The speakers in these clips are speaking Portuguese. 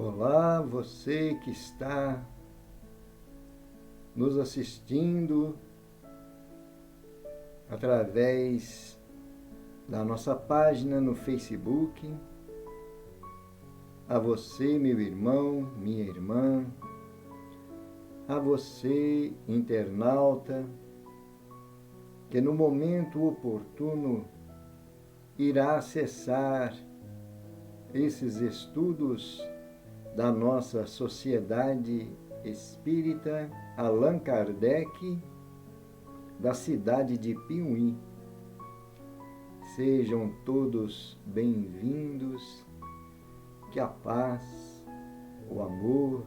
Olá, você que está nos assistindo através da nossa página no Facebook. A você, meu irmão, minha irmã, a você, internauta, que no momento oportuno irá acessar esses estudos da nossa Sociedade Espírita Allan Kardec, da cidade de Piuí. Sejam todos bem-vindos, que a paz, o amor,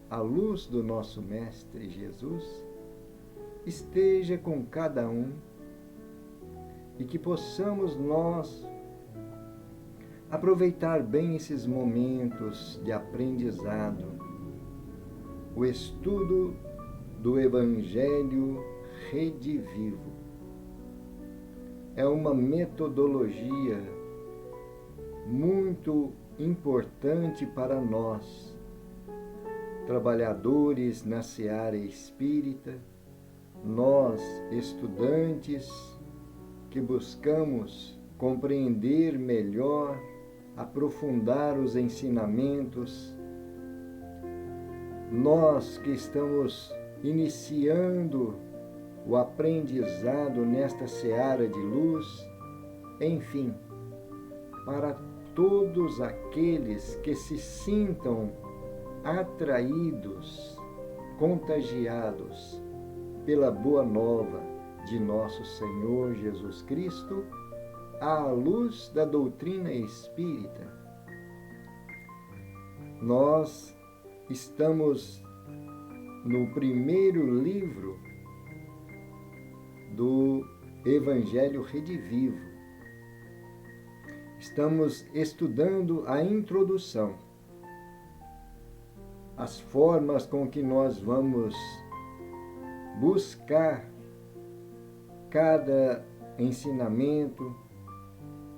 a luz do nosso Mestre Jesus esteja com cada um e que possamos nós aproveitar bem esses momentos de aprendizado, o estudo do Evangelho Redivivo. É uma metodologia muito importante para nós, trabalhadores na seara espírita, nós, estudantes, que buscamos compreender melhor, aprofundar os ensinamentos, nós que estamos iniciando o aprendizado nesta seara de luz, enfim, para todos aqueles que se sintam atraídos, contagiados pela boa nova de nosso Senhor Jesus Cristo, à luz da doutrina espírita. Nós estamos no primeiro livro do Evangelho Redivivo. Estamos estudando a introdução, as formas com que nós vamos buscar cada ensinamento,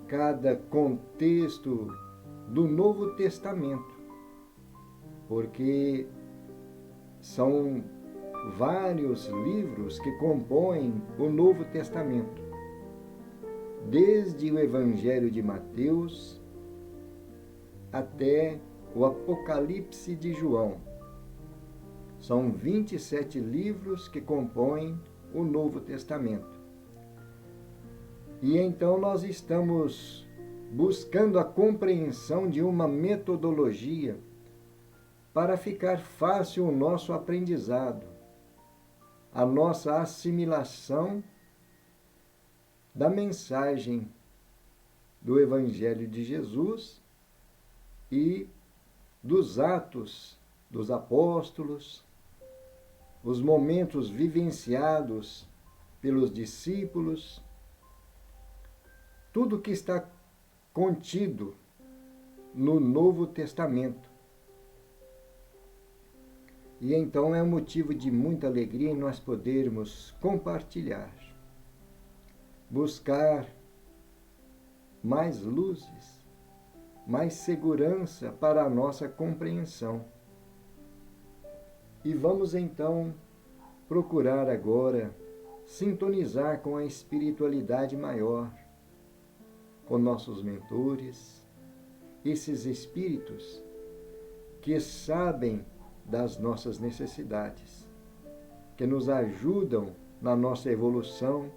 cada contexto do Novo Testamento, porque são vários livros que compõem o Novo Testamento, desde o Evangelho de Mateus até o Apocalipse de João. São 27 livros que compõem o Novo Testamento. E então nós estamos buscando a compreensão de uma metodologia para ficar fácil o nosso aprendizado, a nossa assimilação da mensagem do Evangelho de Jesus e dos Atos dos Apóstolos, os momentos vivenciados pelos discípulos, tudo que está contido no Novo Testamento. E então é um motivo de muita alegria em nós podermos compartilhar, buscar mais luzes, mais segurança para a nossa compreensão. E vamos então procurar agora sintonizar com a espiritualidade maior, com nossos mentores, esses espíritos que sabem das nossas necessidades, que nos ajudam na nossa evolução,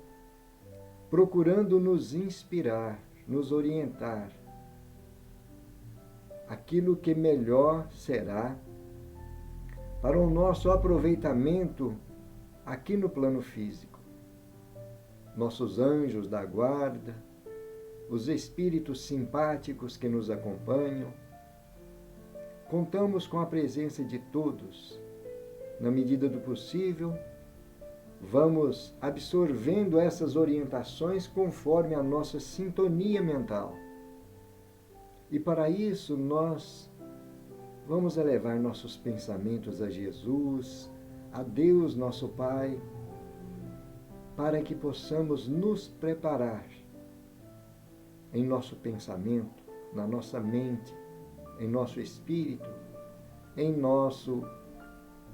procurando nos inspirar, nos orientar aquilo que melhor será para o nosso aproveitamento aqui no plano físico. Nossos anjos da guarda, os espíritos simpáticos que nos acompanham, contamos com a presença de todos. Na medida do possível, vamos absorvendo essas orientações conforme a nossa sintonia mental. E para isso nós vamos elevar nossos pensamentos a Jesus, a Deus nosso Pai, para que possamos nos preparar em nosso pensamento, na nossa mente, em nosso espírito, em nosso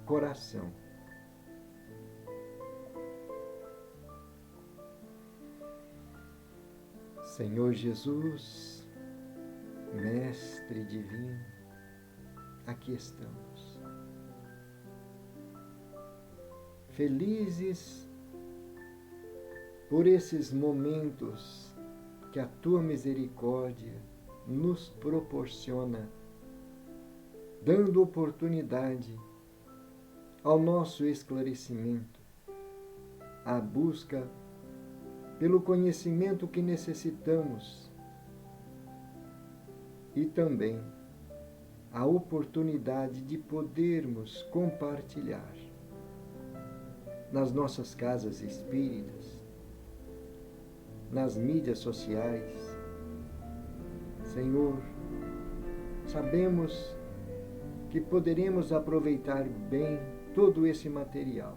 coração. Senhor Jesus, Mestre Divino, aqui estamos, felizes por esses momentos que a Tua misericórdia nos proporciona, dando oportunidade ao nosso esclarecimento, à busca pelo conhecimento que necessitamos e também a oportunidade de podermos compartilhar nas nossas casas espíritas, nas mídias sociais. Senhor, sabemos que poderemos aproveitar bem todo esse material,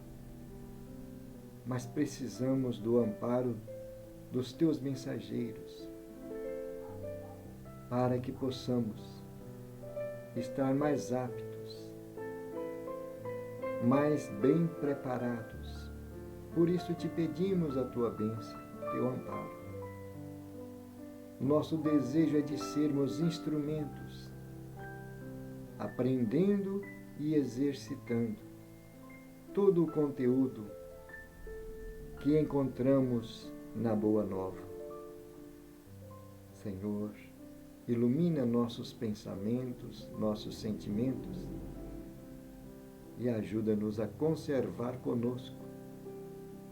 mas precisamos do amparo dos Teus mensageiros para que possamos estar mais aptos, mais bem preparados. Por isso te pedimos a Tua bênção, Teu amparo. Nosso desejo é de sermos instrumentos, aprendendo e exercitando todo o conteúdo que encontramos na Boa Nova. Senhor, ilumina nossos pensamentos, nossos sentimentos e ajuda-nos a conservar conosco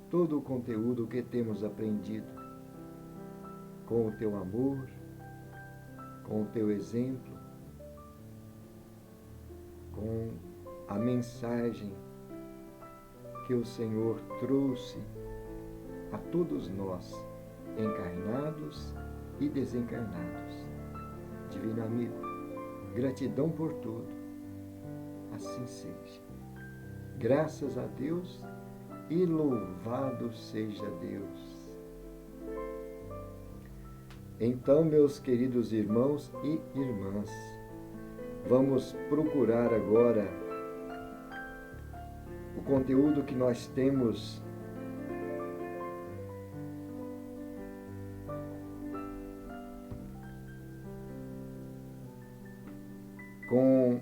todo o conteúdo que temos aprendido, com o teu amor, com o teu exemplo, com a mensagem que o Senhor trouxe a todos nós, encarnados e desencarnados. Divino amigo, gratidão por tudo. Assim seja. Graças a Deus e louvado seja Deus. Então, meus queridos irmãos e irmãs, vamos procurar agora o conteúdo que nós temos com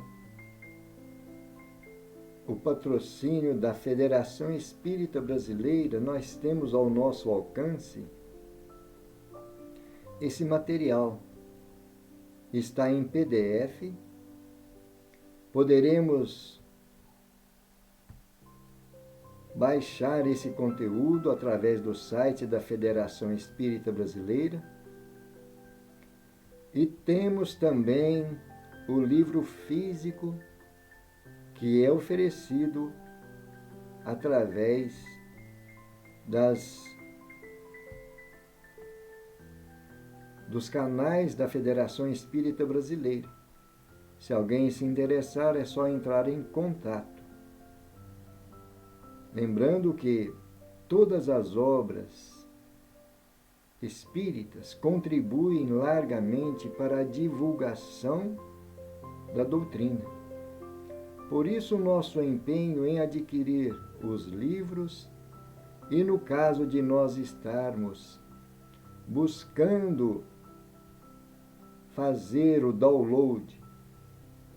o patrocínio da Federação Espírita Brasileira. Nós temos ao nosso alcance esse material. Está em PDF. Poderemos baixar esse conteúdo através do site da Federação Espírita Brasileira. E temos também o livro físico, que é oferecido através dos canais da Federação Espírita Brasileira. Se alguém se interessar, é só entrar em contato. Lembrando que todas as obras espíritas contribuem largamente para a divulgação da doutrina. Por isso, nosso empenho em adquirir os livros e, no caso de nós estarmos buscando fazer o download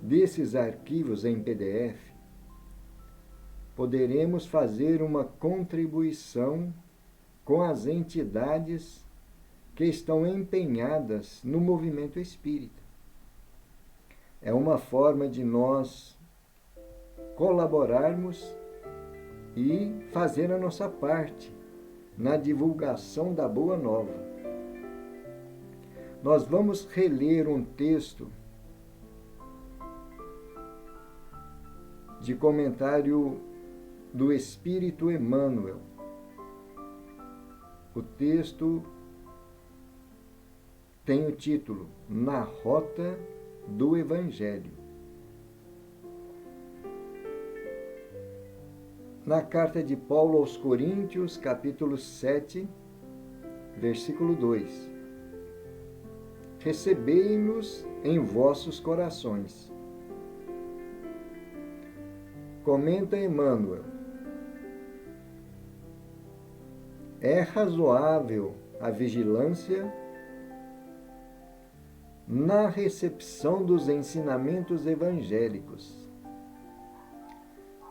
desses arquivos em PDF, poderemos fazer uma contribuição com as entidades que estão empenhadas no movimento espírita. É uma forma de nós colaborarmos e fazer a nossa parte na divulgação da Boa Nova. Nós vamos reler um texto de comentário do Espírito Emmanuel. O texto tem o título Na Rota do Evangelho. Na carta de Paulo aos Coríntios, capítulo 7, versículo 2. Recebei-nos em vossos corações. Comenta Emmanuel. É razoável a vigilância na recepção dos ensinamentos evangélicos.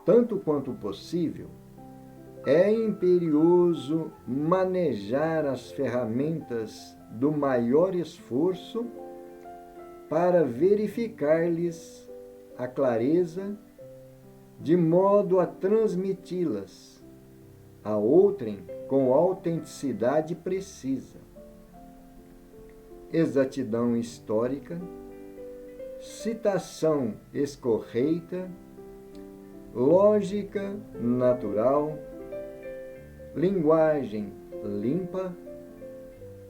Tanto quanto possível, é imperioso manejar as ferramentas do maior esforço para verificar-lhes a clareza, de modo a transmiti-las a outrem com autenticidade precisa, exatidão histórica, citação escorreita, lógica natural, linguagem limpa,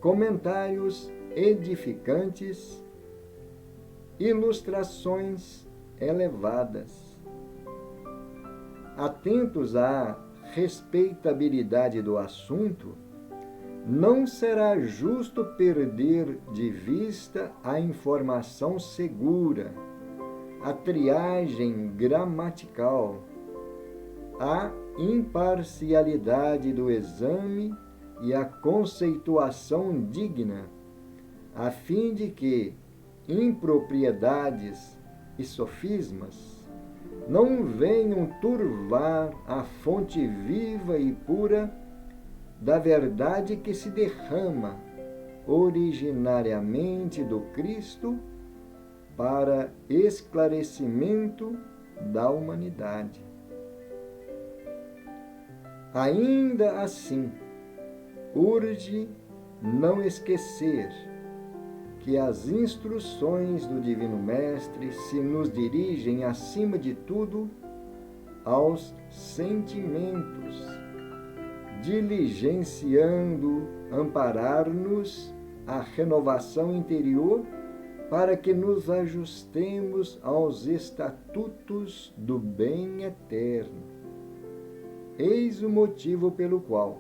comentários edificantes, ilustrações elevadas. Atentos à respeitabilidade do assunto, não será justo perder de vista a informação segura, a triagem gramatical, a imparcialidade do exame e a conceituação digna, a fim de que impropriedades e sofismas não venham turvar a fonte viva e pura da verdade que se derrama originariamente do Cristo para esclarecimento da humanidade. Ainda assim, urge não esquecer que as instruções do Divino Mestre se nos dirigem, acima de tudo, aos sentimentos, diligenciando amparar-nos à renovação interior para que nos ajustemos aos estatutos do bem eterno. Eis o motivo pelo qual,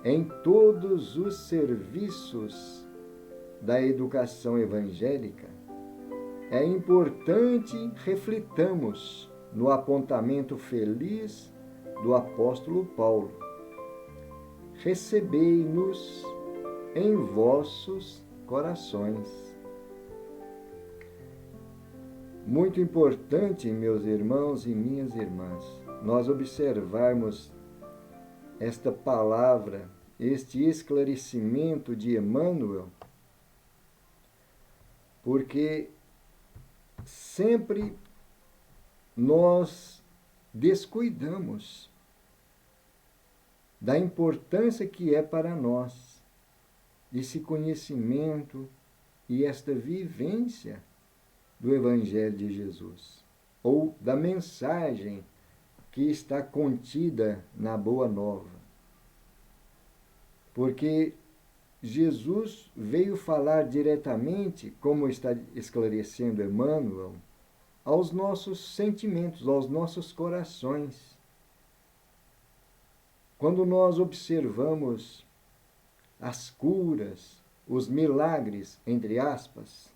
em todos os serviços da educação evangélica, é importante reflitamos no apontamento feliz do apóstolo Paulo: recebei-nos em vossos corações. Muito importante, meus irmãos e minhas irmãs, nós observarmos esta palavra, este esclarecimento de Emmanuel, porque sempre nós descuidamos da importância que é para nós esse conhecimento e esta vivência do Evangelho de Jesus, ou da mensagem que está contida na Boa Nova. Porque Jesus veio falar diretamente, como está esclarecendo Emmanuel, aos nossos sentimentos, aos nossos corações. Quando nós observamos as curas, os milagres, entre aspas,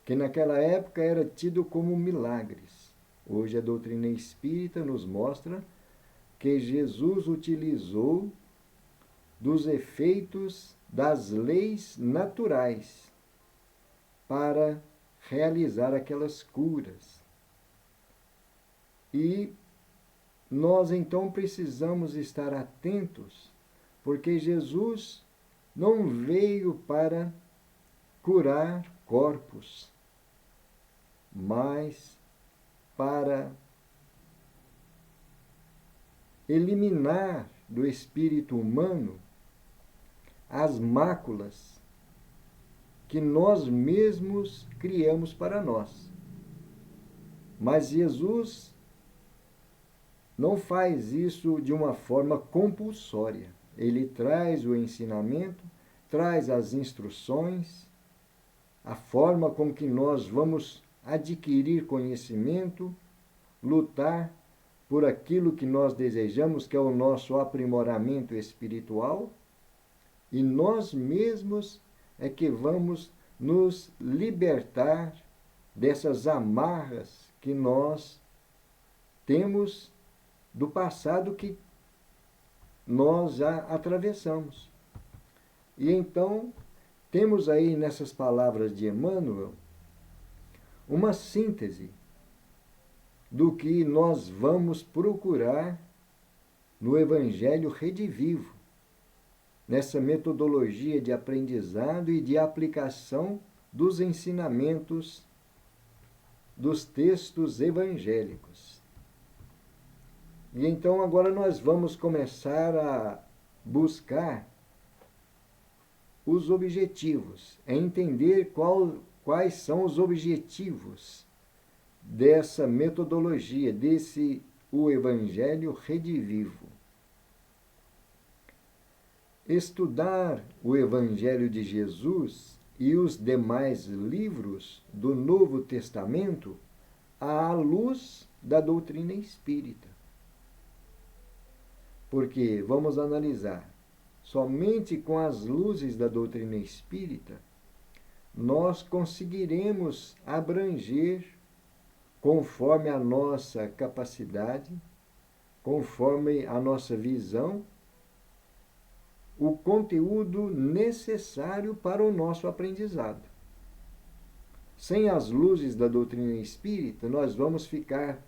que naquela época era tido como milagres. Hoje a doutrina espírita nos mostra que Jesus utilizou dos efeitos das leis naturais para realizar aquelas curas. E nós então precisamos estar atentos, porque Jesus não veio para curar corpos, mas para eliminar do espírito humano as máculas que nós mesmos criamos para nós. Mas Jesus não faz isso de uma forma compulsória. Ele traz o ensinamento, traz as instruções, a forma com que nós vamos adquirir conhecimento, lutar por aquilo que nós desejamos, que é o nosso aprimoramento espiritual, e nós mesmos é que vamos nos libertar dessas amarras que nós temos do passado que nós já atravessamos. E então, temos aí nessas palavras de Emmanuel uma síntese do que nós vamos procurar no Evangelho Redivivo, nessa metodologia de aprendizado e de aplicação dos ensinamentos dos textos evangélicos. E então agora nós vamos começar a buscar os objetivos, é entender quais são os objetivos dessa metodologia, o Evangelho Redivivo. Estudar o Evangelho de Jesus e os demais livros do Novo Testamento à luz da doutrina espírita. Porque, vamos analisar, somente com as luzes da doutrina espírita nós conseguiremos abranger, conforme a nossa capacidade, conforme a nossa visão, o conteúdo necessário para o nosso aprendizado. Sem as luzes da doutrina espírita, nós vamos ficar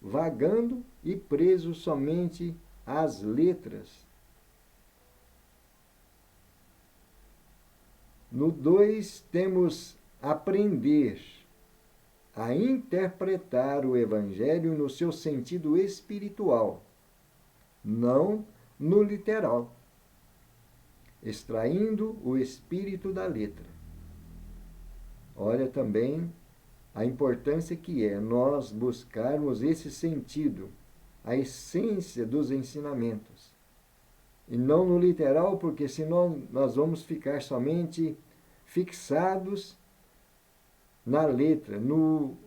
vagando e presos somente às letras No 2, temos aprender a interpretar o Evangelho no seu sentido espiritual, não no literal, extraindo o espírito da letra. Olha também a importância que é nós buscarmos esse sentido, a essência dos ensinamentos. E não no literal, porque senão nós vamos ficar somente fixados na letra, no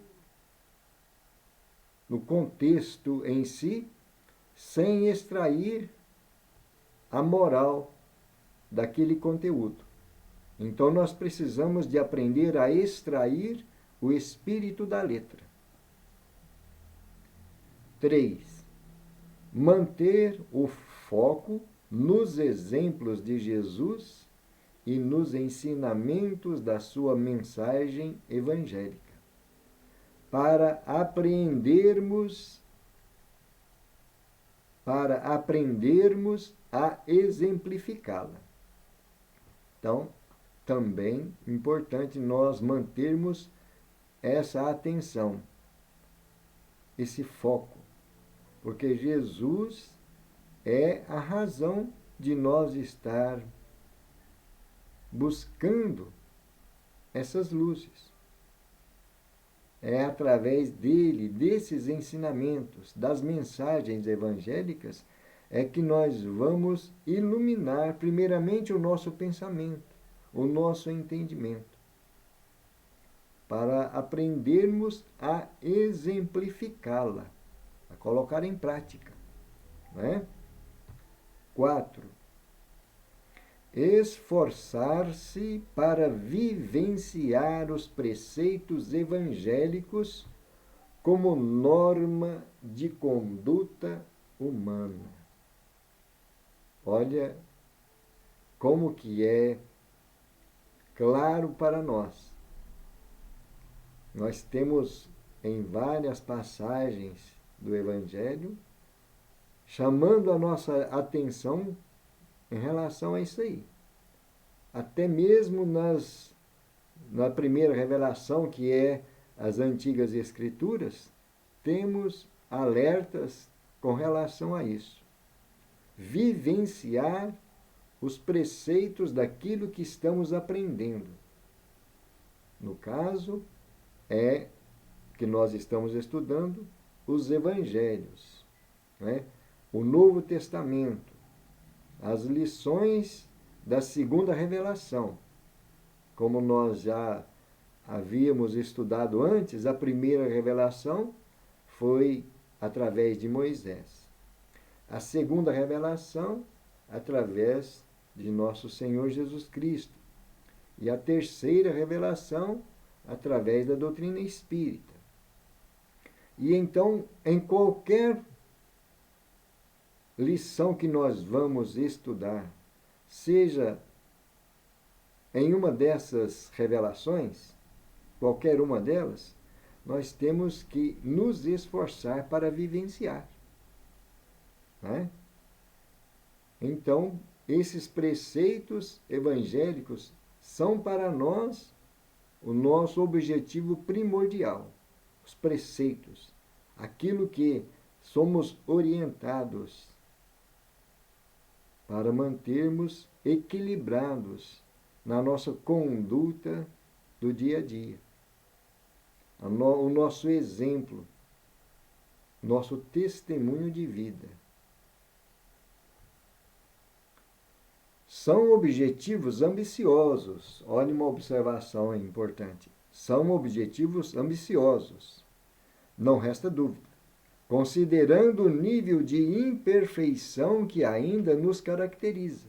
contexto em si, sem extrair a moral daquele conteúdo. Então nós precisamos de aprender a extrair o espírito da letra. 3. Manter o foco nos exemplos de Jesus e nos ensinamentos da sua mensagem evangélica, para aprendermos a exemplificá-la. Então, também é importante nós mantermos essa atenção, esse foco, porque Jesus é a razão de nós estar buscando essas luzes. É através dele, desses ensinamentos, das mensagens evangélicas, é que nós vamos iluminar primeiramente o nosso pensamento, o nosso entendimento, para aprendermos a exemplificá-la, a colocar em prática. Né? 4. Esforçar-se para vivenciar os preceitos evangélicos como norma de conduta humana. Olha como que é claro para nós. Nós temos em várias passagens do Evangelho chamando a nossa atenção em relação a isso aí. Até mesmo na primeira revelação, que é as antigas Escrituras, temos alertas com relação a isso. Vivenciar os preceitos daquilo que estamos aprendendo. No caso, é que nós estamos estudando os Evangelhos, né? O Novo Testamento, as lições da segunda revelação. Como nós já havíamos estudado antes, a primeira revelação foi através de Moisés. A segunda revelação, através de nosso Senhor Jesus Cristo. E a terceira revelação, através da doutrina espírita. E então, em qualquer lição que nós vamos estudar, seja em uma dessas revelações, qualquer uma delas, nós temos que nos esforçar para vivenciar. Né? Então, esses preceitos evangélicos são para nós o nosso objetivo primordial. Os preceitos, aquilo que somos orientados para mantermos equilibrados na nossa conduta do dia a dia. O nosso exemplo, nosso testemunho de vida. São objetivos ambiciosos. Olha uma observação importante. São objetivos ambiciosos. Não resta dúvida. Considerando o nível de imperfeição que ainda nos caracteriza.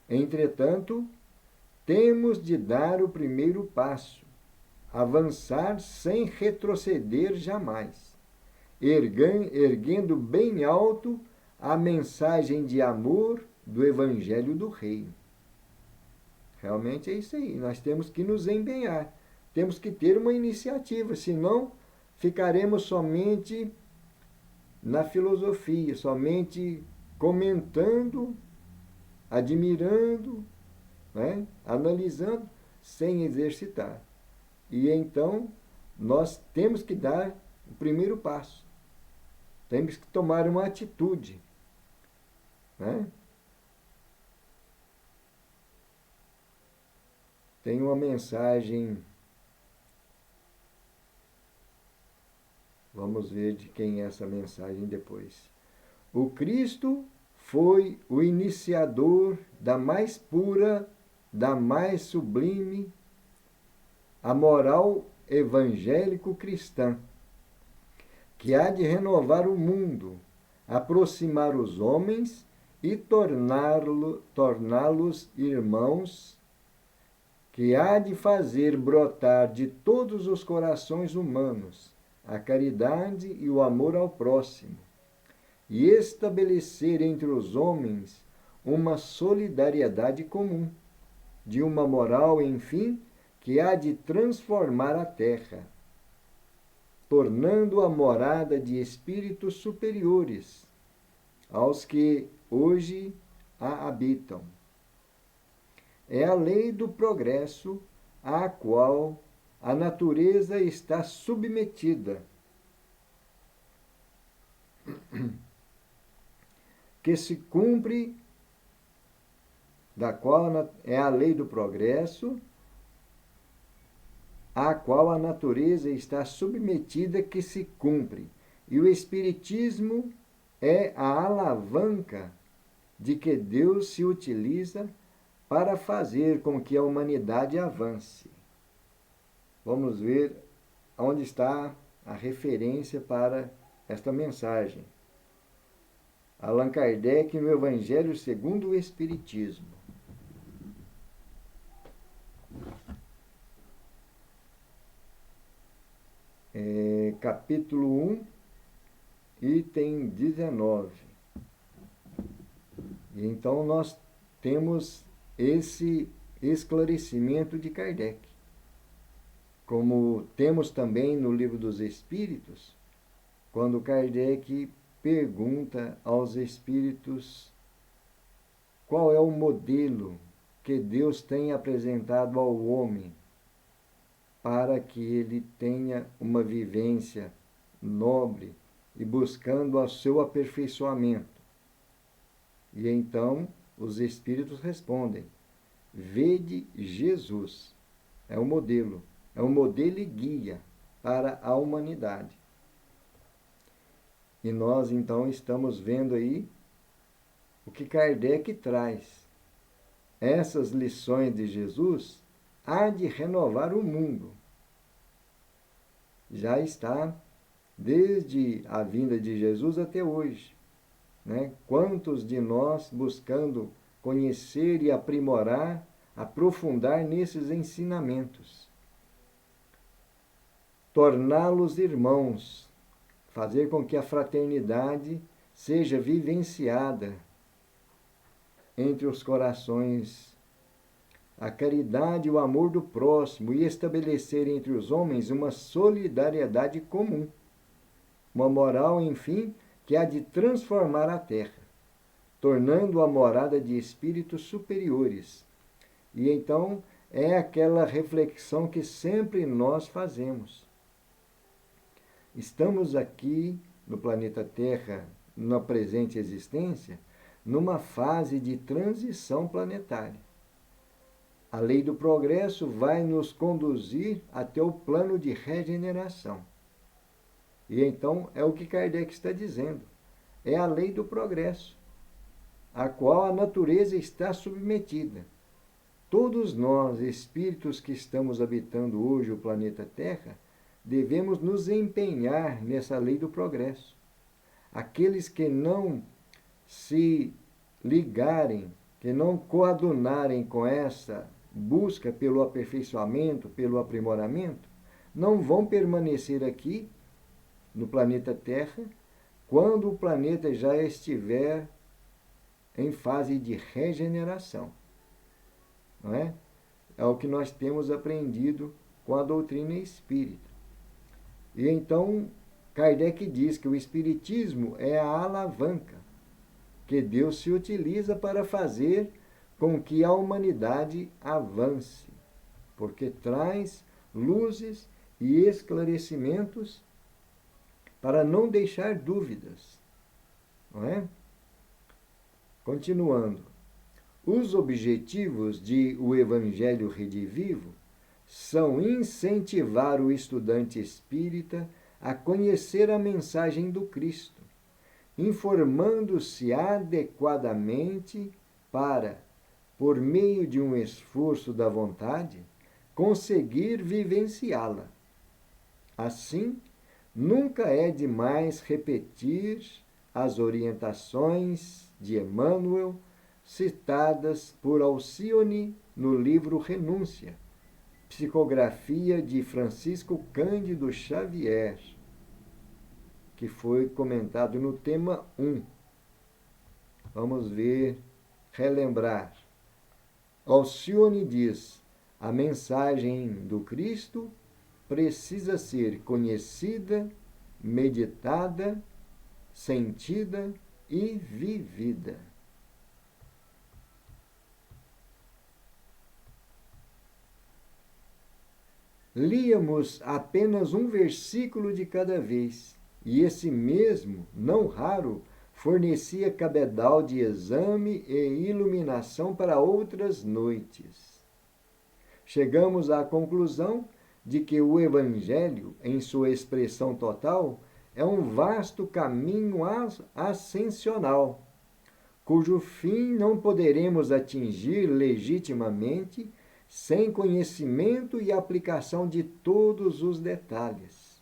Entretanto, temos de dar o primeiro passo, avançar sem retroceder jamais, erguendo bem alto a mensagem de amor do Evangelho do Reino. Realmente é isso aí, nós temos que nos empenhar, temos que ter uma iniciativa, senão ficaremos somente na filosofia, somente comentando, admirando né? Analisando sem exercitar. E então nós temos que dar o primeiro passo. Temos que tomar uma atitude, né? Tem uma mensagem, vamos ver de quem é essa mensagem depois. O Cristo foi o iniciador da mais pura, da mais sublime, a moral evangélico-cristã, que há de renovar o mundo, aproximar os homens e torná-los irmãos, que há de fazer brotar de todos os corações humanos a caridade e o amor ao próximo, e estabelecer entre os homens uma solidariedade comum, de uma moral, enfim, que há de transformar a terra, tornando-a morada de espíritos superiores aos que hoje a habitam. É a lei do progresso à qual a natureza está submetida, que se cumpre, da qual é a lei do progresso, à qual a natureza está submetida, que se cumpre. E o Espiritismo é a alavanca de que Deus se utiliza para fazer com que a humanidade avance. Vamos ver onde está a referência para esta mensagem. Allan Kardec no Evangelho segundo o Espiritismo. Capítulo 1, item 19. E então nós temos esse esclarecimento de Kardec. Como temos também no Livro dos Espíritos, quando Kardec pergunta aos espíritos qual é o modelo que Deus tem apresentado ao homem para que ele tenha uma vivência nobre e buscando o seu aperfeiçoamento. E então os espíritos respondem: vede Jesus. É o modelo e guia para a humanidade. E nós então estamos vendo aí o que Kardec traz. Essas lições de Jesus há de renovar o mundo. Já está desde a vinda de Jesus até hoje, né? Quantos de nós buscando conhecer e aprimorar, aprofundar nesses ensinamentos. Torná-los irmãos, fazer com que a fraternidade seja vivenciada entre os corações, a caridade e o amor do próximo, e estabelecer entre os homens uma solidariedade comum, uma moral, enfim, que há de transformar a terra, tornando-a morada de espíritos superiores. E então é aquela reflexão que sempre nós fazemos. Estamos aqui no planeta Terra, na presente existência, numa fase de transição planetária. A lei do progresso vai nos conduzir até o plano de regeneração. E então é o que Kardec está dizendo. É a lei do progresso, a qual a natureza está submetida. Todos nós, espíritos que estamos habitando hoje o planeta Terra, devemos nos empenhar nessa lei do progresso. Aqueles que não se ligarem, que não coadunarem com essa busca pelo aperfeiçoamento, pelo aprimoramento, não vão permanecer aqui no planeta Terra quando o planeta já estiver em fase de regeneração. Não é? É o que nós temos aprendido com a doutrina espírita. E então Kardec diz que o Espiritismo é a alavanca que Deus se utiliza para fazer com que a humanidade avance, porque traz luzes e esclarecimentos para não deixar dúvidas, não é? Continuando, os objetivos de O Evangelho Redivivo são incentivar o estudante espírita a conhecer a mensagem do Cristo, informando-se adequadamente para, por meio de um esforço da vontade, conseguir vivenciá-la. Assim, nunca é demais repetir as orientações de Emmanuel citadas por Alcione no livro Renúncia, psicografia de Francisco Cândido Xavier, que foi comentado no tema 1. Vamos ver, relembrar. Alcione diz: a mensagem do Cristo precisa ser conhecida, meditada, sentida e vivida. Líamos apenas um versículo de cada vez, e esse mesmo, não raro, fornecia cabedal de exame e iluminação para outras noites. Chegamos à conclusão de que o Evangelho, em sua expressão total, é um vasto caminho ascensional, cujo fim não poderemos atingir legitimamente sem conhecimento e aplicação de todos os detalhes.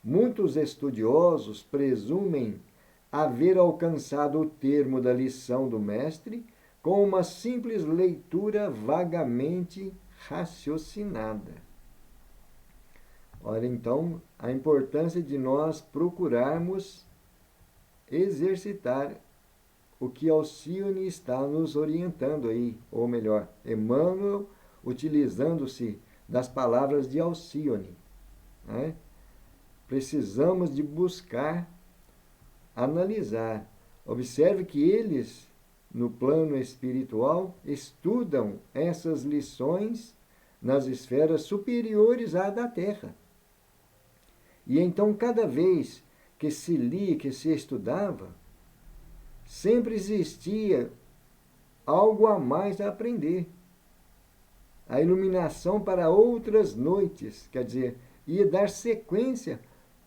Muitos estudiosos presumem haver alcançado o termo da lição do Mestre com uma simples leitura vagamente raciocinada. Olha, então, a importância de nós procurarmos exercitar o que Alcione está nos orientando aí, ou melhor, Emmanuel utilizando-se das palavras de Alcione, né? Precisamos de buscar, analisar. Observe que eles, no plano espiritual, estudam essas lições nas esferas superiores à da Terra. E então, cada vez que se lia, que se estudava, sempre existia algo a mais a aprender. A iluminação para outras noites, quer dizer, ia dar sequência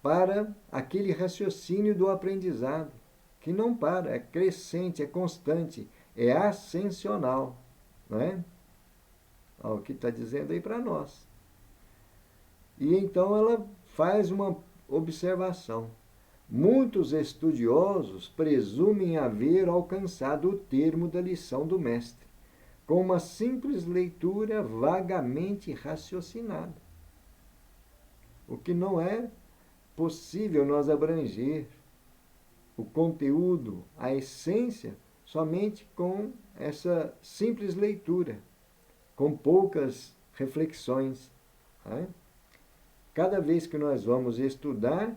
para aquele raciocínio do aprendizado, que não para, é crescente, é constante, é ascensional, não é? Olha o que está dizendo aí para nós. E então ela faz uma observação. Muitos estudiosos presumem haver alcançado o termo da lição do Mestre, com uma simples leitura vagamente raciocinada. O que não é possível nós abranger o conteúdo, a essência, somente com essa simples leitura, com poucas reflexões. Né? Cada vez que nós vamos estudar,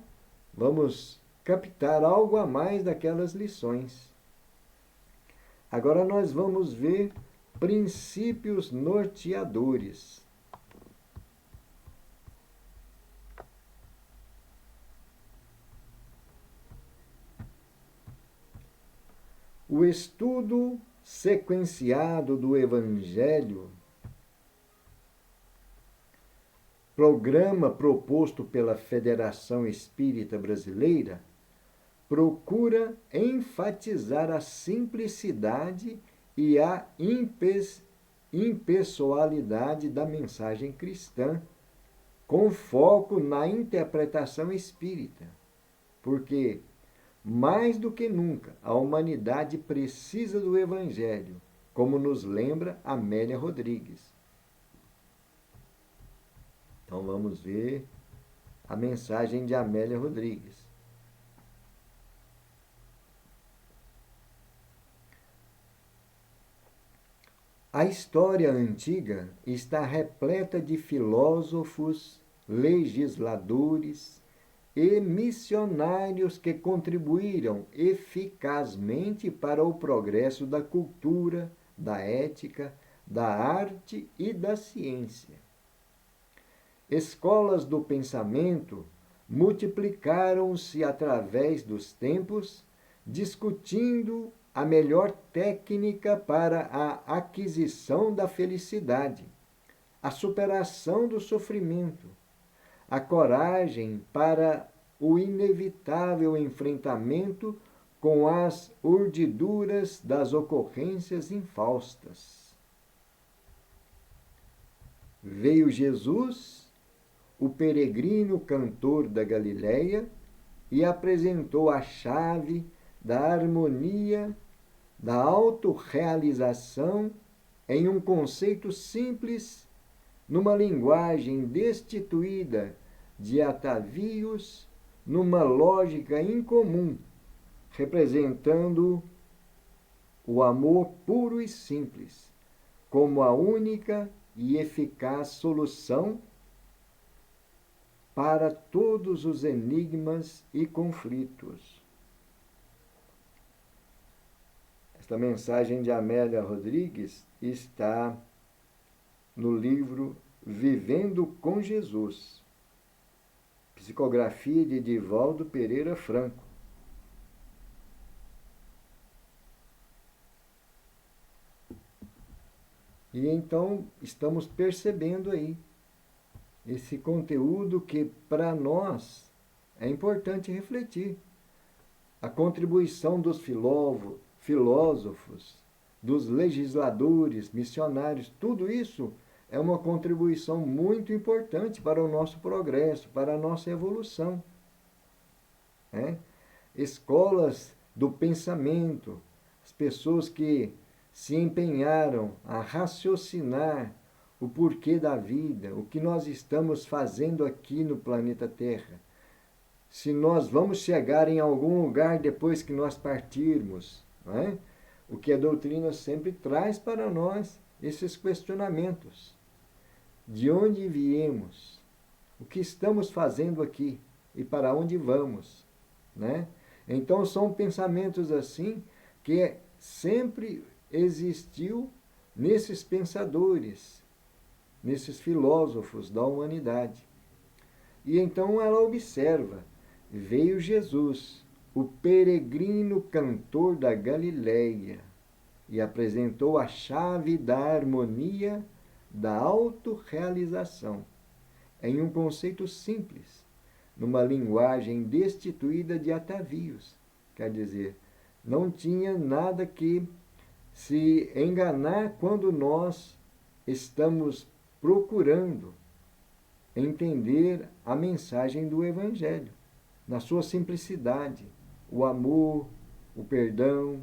vamos captar algo a mais daquelas lições. Agora nós vamos ver princípios norteadores. O estudo sequenciado do Evangelho, programa proposto pela Federação Espírita Brasileira, procura enfatizar a simplicidade e a impessoalidade da mensagem cristã, com foco na interpretação espírita, porque, mais do que nunca, a humanidade precisa do Evangelho, como nos lembra Amélia Rodrigues. Então vamos ver a mensagem de Amélia Rodrigues. A história antiga está repleta de filósofos, legisladores e missionários que contribuíram eficazmente para o progresso da cultura, da ética, da arte e da ciência. Escolas do pensamento multiplicaram-se através dos tempos, discutindo a melhor técnica para a aquisição da felicidade, a superação do sofrimento, a coragem para o inevitável enfrentamento com as urdiduras das ocorrências infaustas. Veio Jesus, o peregrino cantor da Galileia, e apresentou a chave da harmonia, da autorrealização em um conceito simples, numa linguagem destituída de atavios, numa lógica incomum, representando o amor puro e simples como a única e eficaz solução para todos os enigmas e conflitos. Esta mensagem de Amélia Rodrigues está no livro Vivendo com Jesus, psicografia de Divaldo Pereira Franco. E então estamos percebendo aí esse conteúdo que para nós é importante refletir. A contribuição dos filósofos, dos legisladores, missionários, tudo isso é uma contribuição muito importante para o nosso progresso, para a nossa evolução. Escolas do pensamento, as pessoas que se empenharam a raciocinar o porquê da vida, o que nós estamos fazendo aqui no planeta Terra. Se nós vamos chegar em algum lugar depois que nós partirmos, não é? O que a doutrina sempre traz para nós, esses questionamentos. De onde viemos? O que estamos fazendo aqui? E para onde vamos? Né? Então são pensamentos assim que sempre existiu nesses pensadores, nesses filósofos da humanidade. E então ela observa, veio Jesus, o peregrino cantor da Galileia, e apresentou a chave da harmonia, da autorrealização, em um conceito simples, numa linguagem destituída de atavios. Quer dizer, não tinha nada que se enganar quando nós estamos procurando entender a mensagem do Evangelho, na sua simplicidade, o amor, o perdão,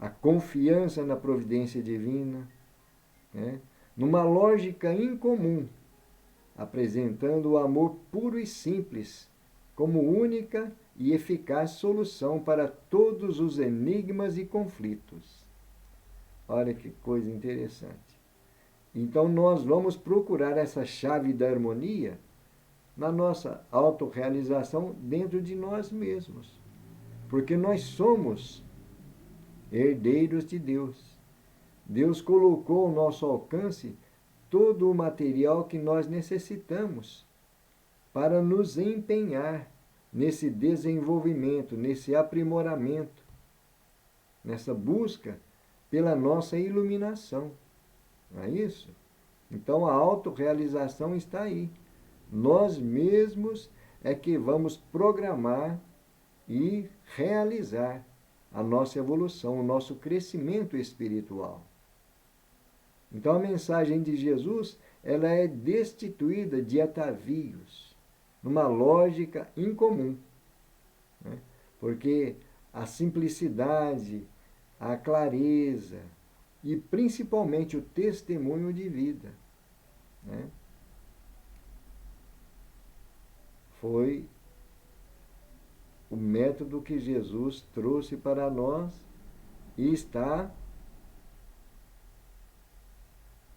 a confiança na providência divina, numa lógica incomum, apresentando o amor puro e simples como única e eficaz solução para todos os enigmas e conflitos. Olha que coisa interessante. Então nós vamos procurar essa chave da harmonia na nossa autorrealização dentro de nós mesmos. Porque nós somos herdeiros de Deus. Deus colocou ao nosso alcance todo o material que nós necessitamos para nos empenhar nesse desenvolvimento, nesse aprimoramento, nessa busca pela nossa iluminação. Não é isso? Então a autorrealização está aí. Nós mesmos é que vamos programar e realizar a nossa evolução, o nosso crescimento espiritual. Então a mensagem de Jesus, ela é destituída de atavios, numa lógica incomum. Porque a simplicidade, a clareza e principalmente o testemunho de vida, foi o método que Jesus trouxe para nós e está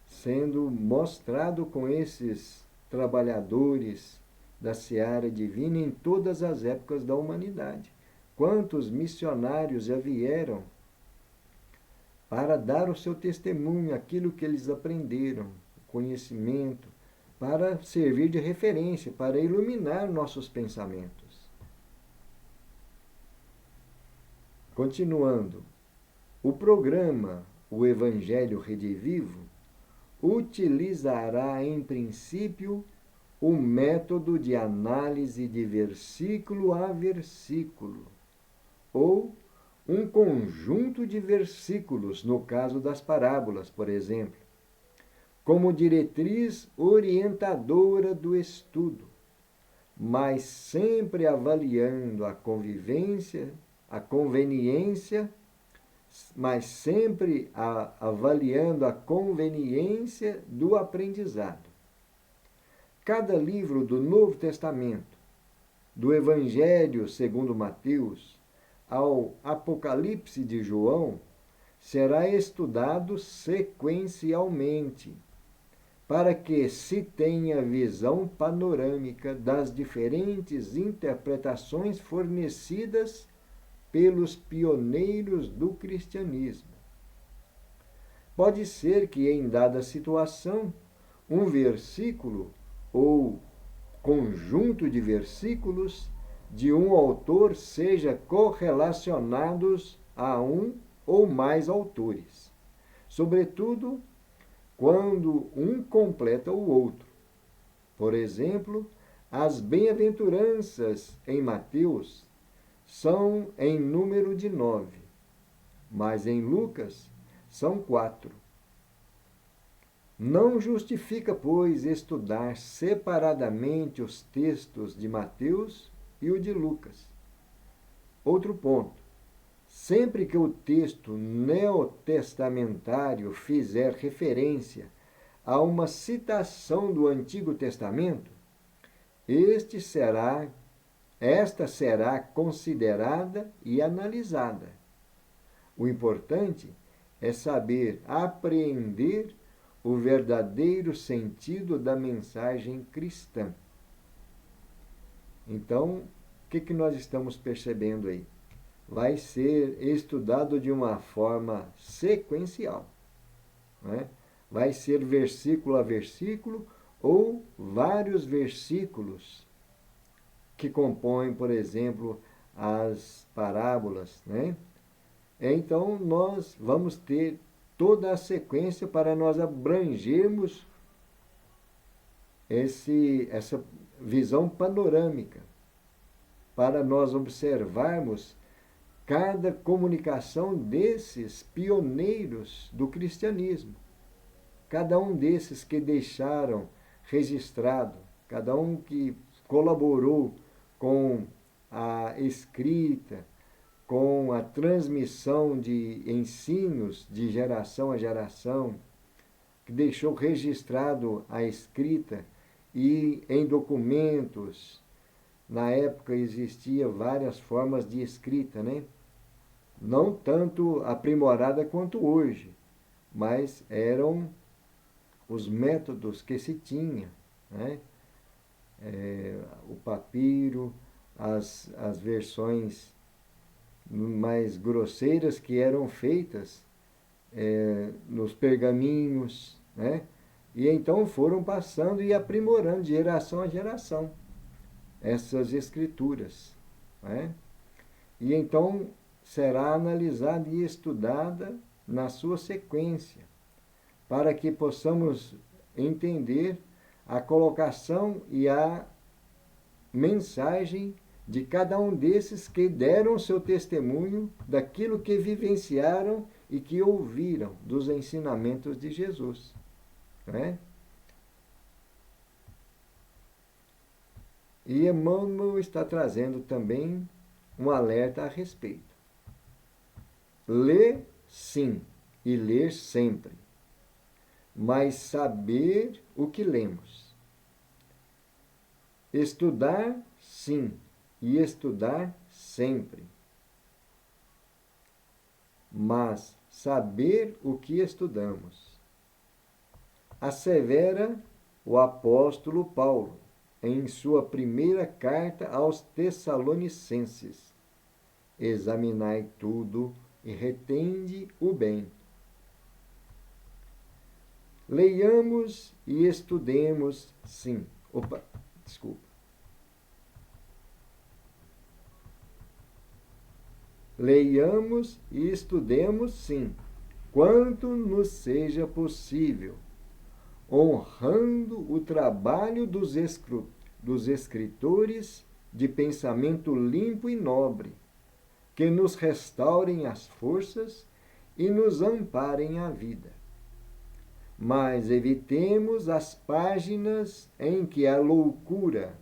sendo mostrado com esses trabalhadores da seara divina em todas as épocas da humanidade. Quantos missionários já vieram para dar o seu testemunho, aquilo que eles aprenderam, conhecimento, para servir de referência, para iluminar nossos pensamentos. Continuando, o programa O Evangelho Redivivo utilizará, em princípio, o método de análise de versículo a versículo, ou um conjunto de versículos, no caso das parábolas, por exemplo, como diretriz orientadora do estudo, mas sempre avaliando a conveniência, mas sempre avaliando a conveniência do aprendizado. Cada livro do Novo Testamento, do Evangelho segundo Mateus ao Apocalipse de João, será estudado sequencialmente, para que se tenha visão panorâmica das diferentes interpretações fornecidas pelos pioneiros do cristianismo. Pode ser que, em dada situação, um versículo ou conjunto de versículos de um autor seja correlacionados a um ou mais autores, sobretudo quando um completa o outro. Por exemplo, as bem-aventuranças em Mateus são em número de 9, mas em Lucas são 4. Não justifica, pois, estudar separadamente os textos de Mateus e o de Lucas. Outro ponto. Sempre que o texto neotestamentário fizer referência a uma citação do Antigo Testamento, esta será considerada e analisada. O importante é saber apreender o verdadeiro sentido da mensagem cristã. Então, o que nós estamos percebendo aí? Vai ser estudado de uma forma sequencial, né? Vai ser versículo a versículo ou vários versículos que compõem, por exemplo, as parábolas, né? Então, nós vamos ter toda a sequência para nós abrangermos essa visão panorâmica, para nós observarmos cada comunicação desses pioneiros do cristianismo. Cada um desses que deixaram registrado, cada um que colaborou com a escrita, com a transmissão de ensinos de geração a geração, que deixou registrado a escrita e em documentos. Na época existia várias formas de escrita, né? Não tanto aprimorada quanto hoje, mas eram os métodos que se tinha, né? O papiro, as versões mais grosseiras que eram feitas nos pergaminhos, né? E então foram passando e aprimorando de geração a geração essas escrituras, né? E então será analisada e estudada na sua sequência, para que possamos entender a colocação e a mensagem de cada um desses que deram seu testemunho daquilo que vivenciaram e que ouviram dos ensinamentos de Jesus, né? E Emmanuel está trazendo também um alerta a respeito. Ler, sim, e ler sempre, mas saber o que lemos. Estudar, sim, e estudar sempre, mas saber o que estudamos. Assevera o apóstolo Paulo em sua primeira carta aos Tessalonicenses: examinai tudo e retende o bem, Leiamos e estudemos, sim. Opa, desculpa. Leiamos e estudemos, sim, quanto nos seja possível, honrando o trabalho dos escritores de pensamento limpo e nobre, que nos restaurem as forças e nos amparem a vida. Mas evitemos as páginas em que a loucura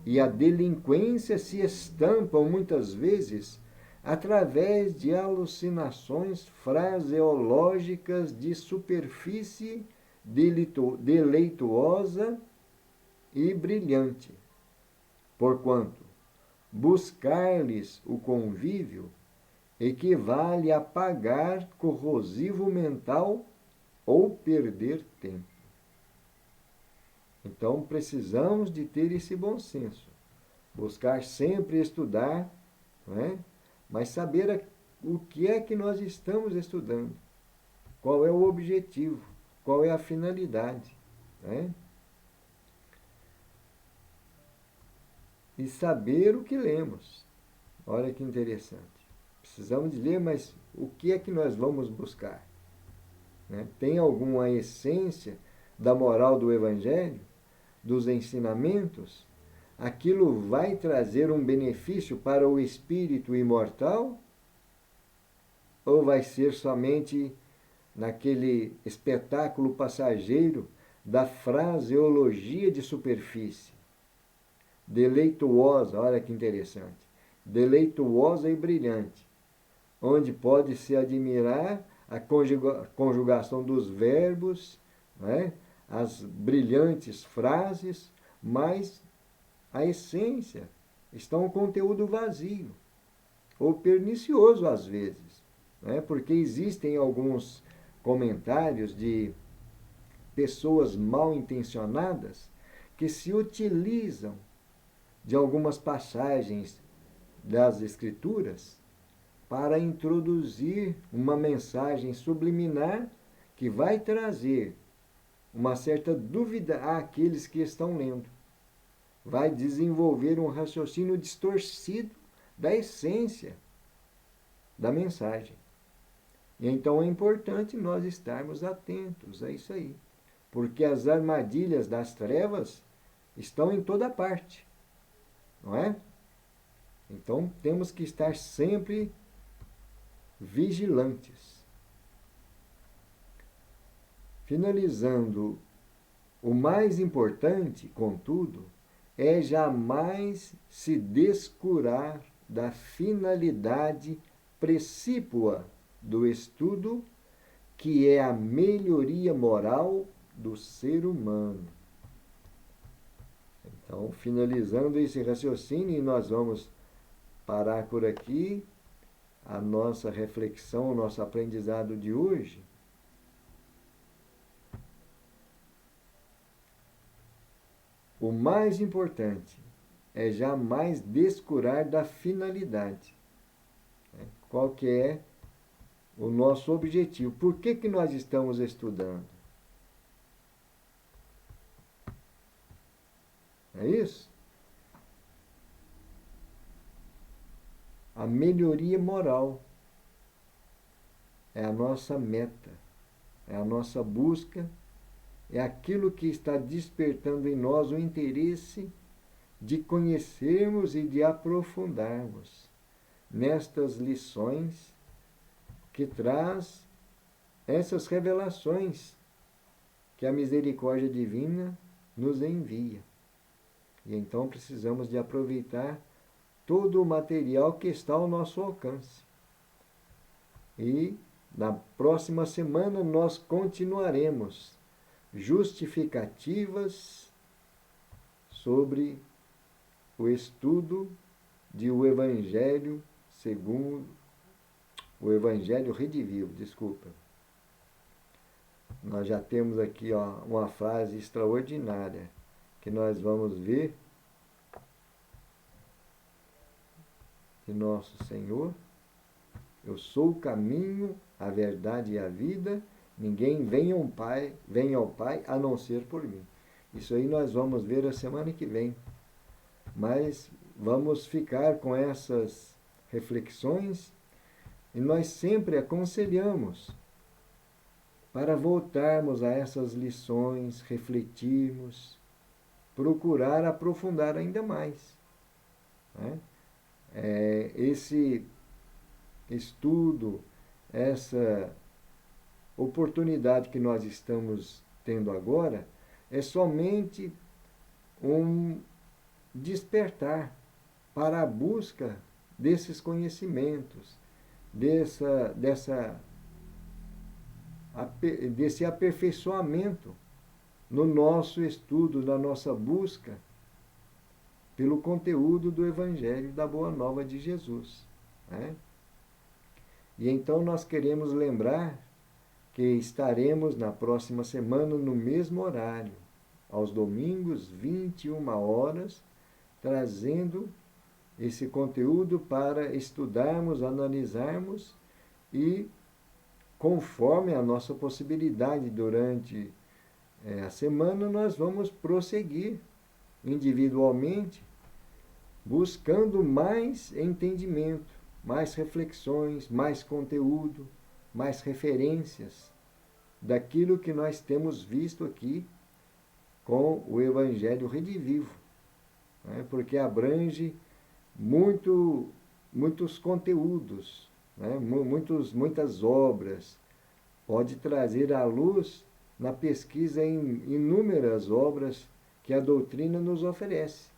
e a delinquência se estampam muitas vezes através de alucinações fraseológicas de superfície deleituosa e brilhante, porquanto buscar-lhes o convívio equivale a pagar corrosivo mental ou perder tempo. Então precisamos de ter esse bom senso, buscar sempre estudar, não é? Mas saber o que é que nós estamos estudando, qual é o objetivo, qual é a finalidade, né? E saber o que lemos. Olha que interessante. Precisamos de ler, mas o que é que nós vamos buscar? Né? Tem alguma essência da moral do Evangelho, dos ensinamentos? Aquilo vai trazer um benefício para o espírito imortal? Ou vai ser somente naquele espetáculo passageiro da fraseologia de superfície? Deleituosa, olha que interessante, deleituosa e brilhante, onde pode-se admirar a conjugação dos verbos, né? As brilhantes frases, mas a essência está um conteúdo vazio, ou pernicioso às vezes, né? Porque existem alguns comentários de pessoas mal intencionadas que se utilizam de algumas passagens das Escrituras para introduzir uma mensagem subliminar que vai trazer uma certa dúvida àqueles que estão lendo. Vai desenvolver um raciocínio distorcido da essência da mensagem. E então é importante nós estarmos atentos a isso aí, porque as armadilhas das trevas estão em toda parte, não é? Então temos que estar sempre vigilantes. Finalizando, o mais importante, contudo, é jamais se descurar da finalidade precípua do estudo, que é a melhoria moral do ser humano. Então, finalizando esse raciocínio, nós vamos parar por aqui a nossa reflexão, o nosso aprendizado de hoje. O mais importante é jamais descurar da finalidade. Qual que é o nosso objetivo? Por que nós estamos estudando? É isso? A melhoria moral é a nossa meta, é a nossa busca, é aquilo que está despertando em nós o interesse de conhecermos e de aprofundarmos nestas lições que traz essas revelações que a misericórdia divina nos envia. E então precisamos de aproveitar todo o material que está ao nosso alcance. E na próxima semana nós continuaremos justificativas sobre o estudo de o Evangelho segundo o Evangelho Redivivo, desculpa. Nós já temos aqui uma frase extraordinária que nós vamos ver de nosso Senhor: eu sou o caminho, a verdade e a vida, Ninguém vem ao Pai a não ser por mim. Isso aí nós vamos ver a semana que vem. Mas vamos ficar com essas reflexões e nós sempre aconselhamos para voltarmos a essas lições, refletirmos, procurar aprofundar ainda mais, né? Esse estudo, essa oportunidade que nós estamos tendo agora é somente um despertar para a busca desses conhecimentos, desse aperfeiçoamento no nosso estudo, na nossa busca pelo conteúdo do Evangelho da Boa Nova de Jesus, né? E então nós queremos lembrar que estaremos na próxima semana no mesmo horário, aos domingos, 21 horas, trazendo esse conteúdo para estudarmos, analisarmos e, conforme a nossa possibilidade durante a semana, nós vamos prosseguir individualmente, buscando mais entendimento, mais reflexões, mais conteúdo, mais referências daquilo que nós temos visto aqui com o Evangelho Redivivo, né? Porque abrange muitos conteúdos, né? Muitas obras, pode trazer à luz na pesquisa em inúmeras obras que a doutrina nos oferece.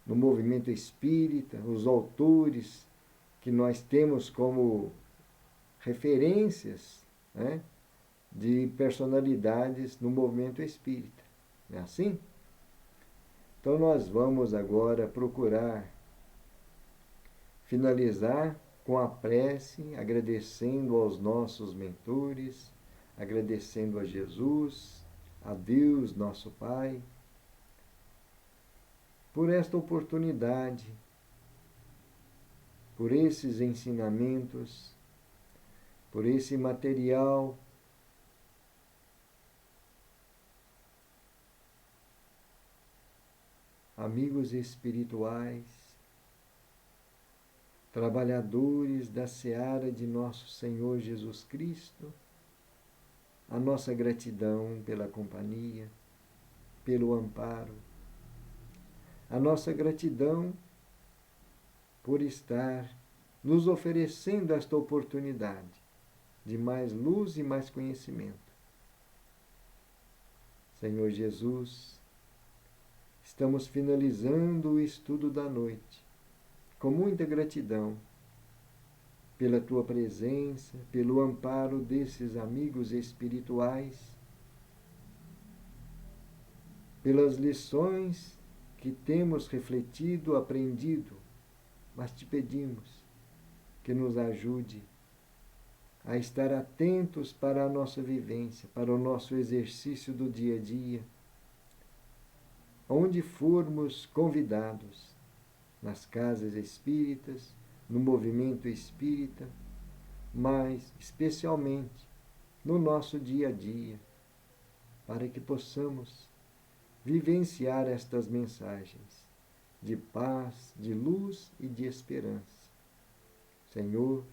No movimento espírita, os autores que nós temos como referências, né, de personalidades no movimento espírita. Não é assim? Então nós vamos agora procurar finalizar com a prece, agradecendo aos nossos mentores, agradecendo a Jesus, a Deus, nosso Pai, por esta oportunidade, por esses ensinamentos, por esse material amigos espirituais, trabalhadores da seara de nosso Senhor Jesus Cristo, a nossa gratidão pela companhia, pelo amparo, a nossa gratidão por estar nos oferecendo esta oportunidade de mais luz e mais conhecimento. Senhor Jesus, estamos finalizando o estudo da noite, com muita gratidão pela Tua presença, pelo amparo desses amigos espirituais, pelas lições que temos refletido, aprendido, mas te pedimos que nos ajude a estar atentos para a nossa vivência, para o nosso exercício do dia a dia, onde formos convidados, nas casas espíritas, no movimento espírita, mas especialmente no nosso dia a dia, para que possamos vivenciar estas mensagens de paz, de luz e de esperança. Senhor,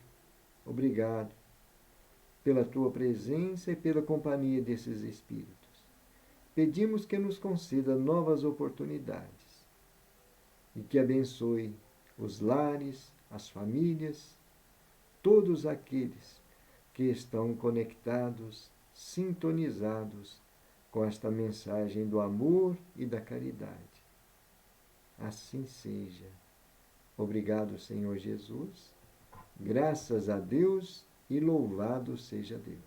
obrigado pela Tua presença e pela companhia desses espíritos. Pedimos que nos conceda novas oportunidades e que abençoe os lares, as famílias, todos aqueles que estão conectados, sintonizados com esta mensagem do amor e da caridade. Assim seja. Obrigado, Senhor Jesus. Graças a Deus e louvado seja Deus.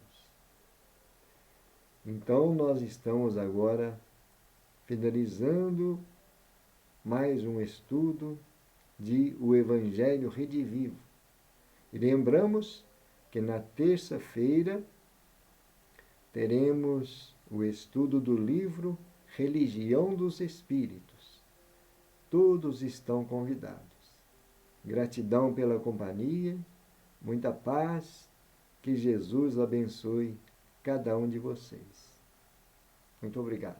Então, nós estamos agora finalizando mais um estudo de O Evangelho Redivivo. E lembramos que na terça-feira teremos o estudo do livro Religião dos Espíritos. Todos estão convidados. Gratidão pela companhia, muita paz, que Jesus abençoe cada um de vocês. Muito obrigado.